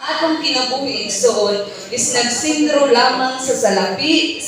Atong kinabuhi igsoon is nagsindro lamang sa salapi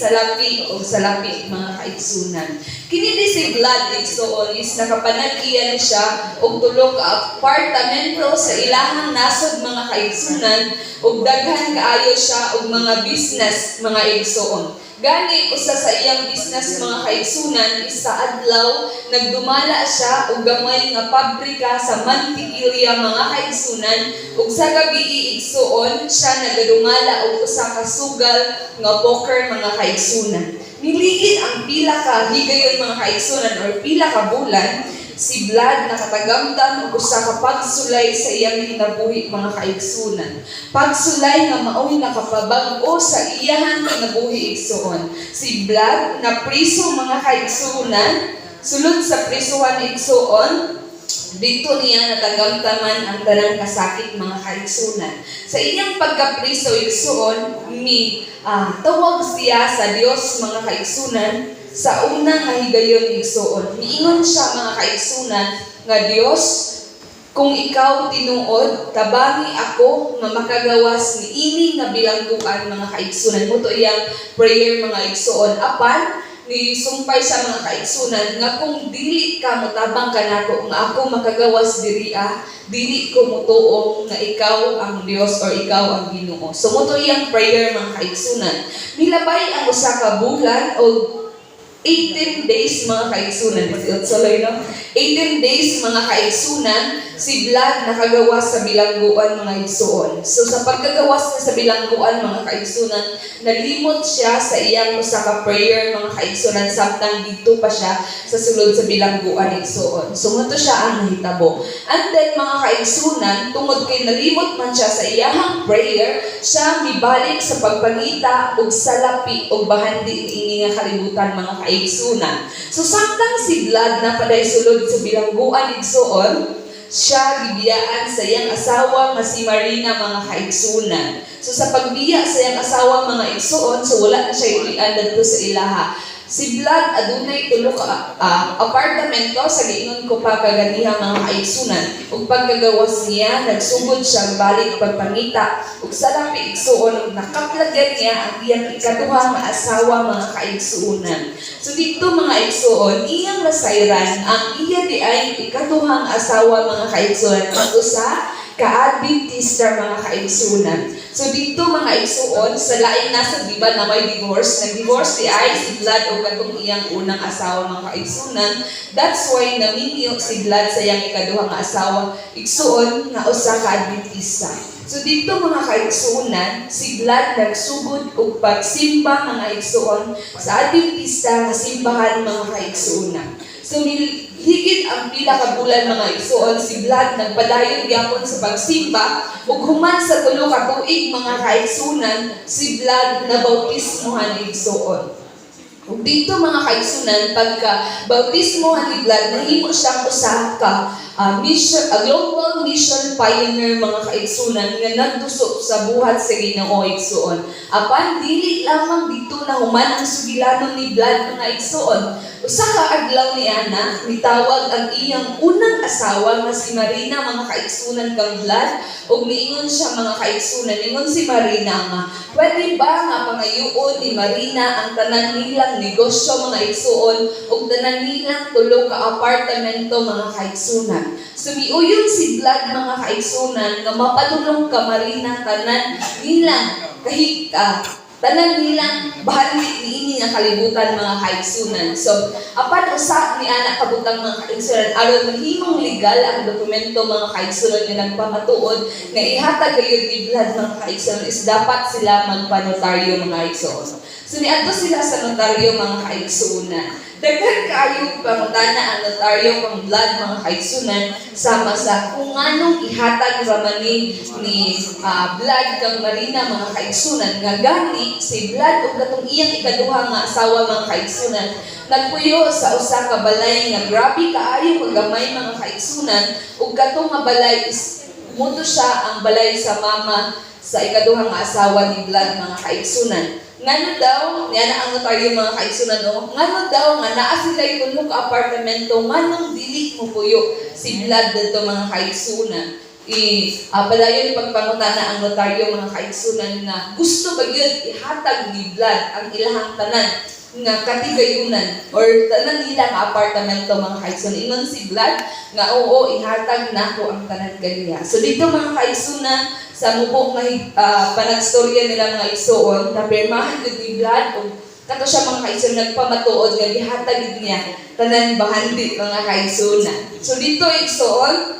o salapi mga kaigsunan. Kini si Vlad igsoon is nakapanag-iyan siya og tulo ka apartamento sa ilahang nasod mga kaigsunan ug daghan kaayo siya og mga business mga igsoon. Gani usa sa iyang business mga kaigsunan is sa adlaw nagdumala siya og gamay nga pabrika sa mantikilya mga kaigsunan ug sa gabi igsuon siya nagadumala og usa ka sugal nga poker mga kaigsunan. Niligid ang pila ka higayon mga kaigsunan or pila ka bulan si Vlad nakatagamtam og usa ka pagsulay sa iyang kinabuhi mga kaigsunan. Pagsulay nga mao'y nakapabag-o sa iyang kinabuhi igsoon. Si Vlad na priso mga kaigsunan, sulod sa prisuhan igsoon, dito niya natagamtaman ang tanang kasakit mga kaigsunan. Sa iyang pagkapriso igsoon, tawag siya sa Dios mga kaigsunan sa unang nga higayon igsoon. Miingon siya mga kaigsunan nga Dios, kung ikaw tinuod, tabangi ako nga makagawas ni ini nga bilangguan mga kaigsunan. Muto iyang prayer mga igsoon. Apan, ni sumpay sa mga kaigsunan nga kung dili ka motabang kanako nga ako makagawas diri dili ko motuong nga ikaw ang Dios or ikaw ang Ginoo. So muto iyang prayer mga kaigsunan. Milabay ang usa ka bulan o 18 days mga kaigsunan. 18 days mga kaigsunan, si Vlad nakagawas sa bilangguan mga igsuon. So sa pagkagawas niya sa bilangguan mga kaigsunan, nalimot siya sa iyang usa ka prayer mga kaigsunan samtang dito pa siya sa sulod sa bilangguan igsuon. So muto siya ang nahitabo. And then mga kaigsunan, tungod kay nalimot man siya sa iyang prayer, siya mibalik sa pagpangita og salapi og bahandi niini nga kalibutan mga kaigsunan. So samtang si Vlad na paday sulod sa bilangguan igsuon, siya gibiyaan sa iyang asawa nga si Marina mga kaigsunan. So sa pagbiya sa iyang asawa mga igsuon, so wala na siya ilian dito sa ilaha. Si Vlad adunay tulo ka apartamento sa giingon ko pa kaganiha mga kaigsunan. Ug pagkagawas niya, nagsugod siya balik pagpangita ug sa lapi igsuon ug nakaplagan niya ang iyang ikaduha nga asawa mga kaigsunan. So dito mga igsuon, iyang nasayran ang iya di ay ikaduhang asawa mga kaigsunan ang usa ka-Adventista mga kaigsunan. So dito mga igsuon, sa laing nasa diba na may divorce, nag-divorce si Vlad o katong iyang unang asawa mga kaigsunan. That's why naminyo si Vlad sa iyang ikaduhang asawa igsuon nga usa ka-Adventista. So dito mga kaigsunan, si Vlad nagsugod og pagsimba mga igsuon sa Adventista nga simbahan mga kaigsunan. So higit ang pila ka bulan mga igsuon, si Vlad nagpadayon gyapon sa pagsimba ug human sa tulo ka tuig mga kaigsunan, si Vlad nabautismohan igsuon. Ug dito mga kaigsunan, pagka bautismohan ni Vlad, nahimo siyang usa ka global mission pioneer mga kaigsunan nga nagdusok sa buhat sa Ginoo igsuon. Apan dili lamang dito na human ang sugilanon ni Vlad mga igsuon. Usa ka adlaw ni Ana, mitawag ang iyang unang asawa nga si Marina mga kaigsunan kang Vlad ug niingon siya mga kaigsunan, ingon si Marina nga, pwede ba nga pangayuon ni Marina ang tanan nilang negosyo mga igsuon ug tanan nilang tulo ka apartamento mga kaigsunan. Sumiuyon si Vlad mga kaigsunan nga mapadulong ka Marina tanan nilang tanan nilang bahali niini nga kalibutan mga kaigsunan. So apan usa ni anak kabutang mga kaigsunan aron mahimong legal ang dokumento mga kaigsunan nga nagpamatuod nga ihatag gayud ni Vlad mga kaigsunan is dapat sila magpanotaryo mga kaigsunan. So niadto sila sa notaryo mga kaigsunan. Daghan kaayo pangutana ang notaryo kang Vlad mga kaigsunan sama sa kung anong ihatag raman ni Vlad kang Marina mga kaigsunan nga gani si Vlad ug katong iyang ikaduha nga asawa mga kaigsunan nagpuyo sa usa ka balay nga grabe kaayo kagamay mga kaigsunan ug katong nga balay is muto siya ang balay sa mama sa ikaduha nga asawa ni Vlad mga kaigsunan. Ngano daw, yan ang notaryo mga kaigsunan, ngano daw nga naa sila'y tulo ka apartamento, nganong dili mo puyo si Vlad dito mga kaigsunan. padayon pagpangutana ang notaryo mga kaigsunan nga gusto ba yun ihatag ni Vlad ang ilahang tanan nga katigayunan or tanan nila nga apartamento mga kaigsunan. Ingon si Vlad nga oo ihatag nako ang tanan kaniya. So dito mga kaigsunan sa mubok nga panagstorya nila mga igsoon na pirmahan gud ni Vlad o kato siya mga kaigsunan nagpamatuod nga gihatag gid niya tanan bahandi mga kaigsunan. So dito igsoon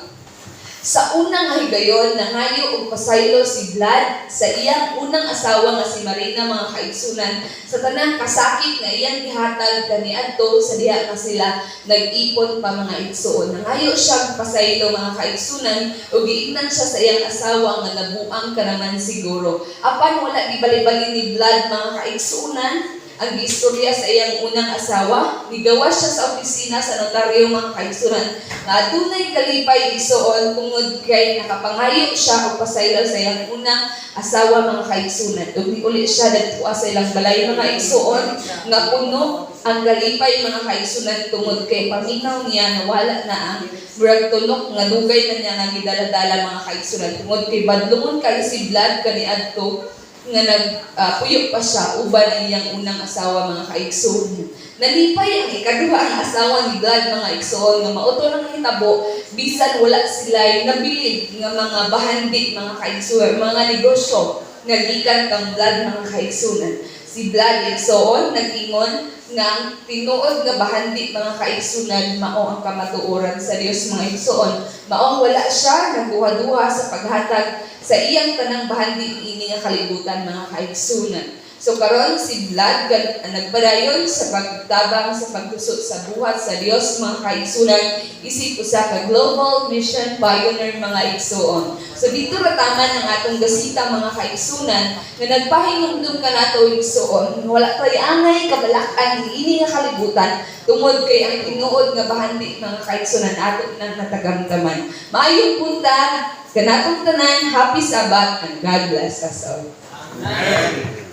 sa unang higayon nangayo og pasaylo si Vlad sa iyang unang asawa nga si Marina mga kaigsunan sa tanang kasakit nga iyang gihatag kaniadto sa diha nga sila nag-ipon pa mga igsoon. Nangayo siya pasaylo mga kaigsunan ug giingnan siya sa iyang asawa nga nabuang ka naman siguro. Apan wala gibali-bali ni Vlad mga kaigsunan ang istorya sa iyang unang asawa, nigawa siya sa opisina sa notaryo mga kaigsunan nga adunay kalipay igsoon tungod kay nakapangayo siya og pasaylo sa iyang unang asawa mga kaigsunan. Ug uli siya dadto sa ilang balay mga igsoon nga puno ang kalipay mga kaigsunan tungod kay paminaw niya na wala na ang murag tunok nga dugay na niya nga gidala-dala mga kaigsunan tungod kay badlungon kay si Vlad kaniadto nga nagpuyok pa siya uban ang iyang unang asawa mga kaigsoon. Nalipay ang ikaduha ang asawa ni Vlad mga igsoon nga mauto lang hitabo bisan wala sila nabilib nga mga bahandi mga kaigsoon, mga negosyo nga gikan kang Vlad mga kaigsunan. Si Vlad igsoon nag-ingon nga ang tinuod nga bahandi mga kaigsunan mao ang kamatuoran sa Dios mga igsoon. Mao wala siya nagduha-duha sa paghatag sa iyang tanang bahandi ini nga kalibutan mga kaigsunan. So karon si Vlad nagbadayon sa pagtabang sa pagtusot sa buhat sa Dios mga kaigsunan isip usa ka global mission pioneer mga igsoon. So dito rataman ang atong gasita mga kaigsunan nga nagpahinumdum kanato igsoon wala tay angay kabalakan ini nga kalibutan tungod kay ang tinuod nga bahandi mga kaigsunan ato nang natagamtaman. Maayong punta kanatong tanan, happy Sabbath and God bless us all. Amen.